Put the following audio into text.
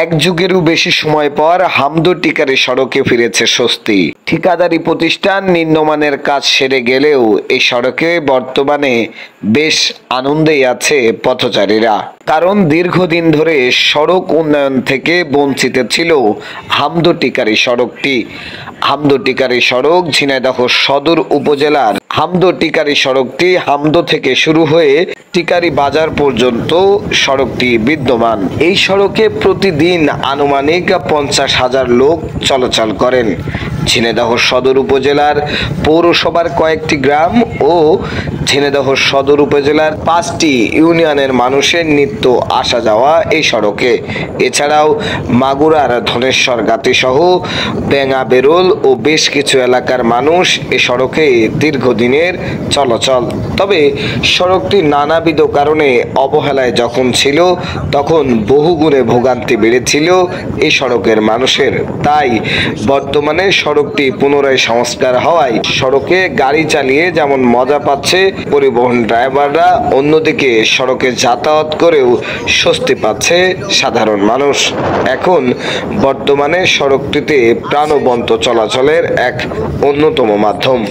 এক যুগেরও বেশি সময় পর হামদো-টিকারি সড়কে ফিরেছে স্বস্তি। ঠিকাদারি প্রতিষ্ঠান নিম্নমানের কাজ সেরে গেলেও এই সড়কে বর্তমানে বেশ আনন্দেই আছে পথচারীরা। কারণ দীর্ঘদিন ধরে সড়ক উন্নয়ন থেকে বঞ্চিত ছিল হামদো-টিকারি সড়কটি। হামদো-টিকারি সড়ক ঝিনাইদহ সদর উপজেলার হামদো-টিকারি সড়কটি হামদো থেকে শুরু হয়ে টিকারি বাজার পর্যন্ত সড়কটি বিদ্যমান। এই সড়কে প্রতিদিন আনুমানিক 50,000 লোক চলাচল করেন। ঝিনাইদহ সদর উপজেলার পৌরসভার কয়েকটি গ্রাম ও ঝিনাইদহ সদর উপজেলার 5টি ইউনিয়নের মানুষের নিত্য আসা যাওয়া এই সড়কে। এছাড়াও মাগুরার ধনেশ্বর গাতি সহ বেঙ্গা বেরোল ও বেশ কিছু এলাকার মানুষ এ সড়কে দীর্ঘদিনের চলাচল। তবে সড়কটি নানাবিধ কারণে অবহেলায় যখন ছিল তখন বহুগুণে ভোগান্তি বেড়েছিল এই সড়কের মানুষের। তাই বর্তমানে সড়কটি পুনরায় সংস্কার হওয়ায় সড়কে গাড়ি চালিয়ে যেমন মজা পাচ্ছে পরিবহন ড্রাইভাররা, অন্যদিকে সড়কে যাতায়াত করেও স্বস্তি পাচ্ছে সাধারণ মানুষ। এখন বর্তমানে সড়কটিতে প্রাণবন্ত চলাচলের এক অন্যতম মাধ্যম।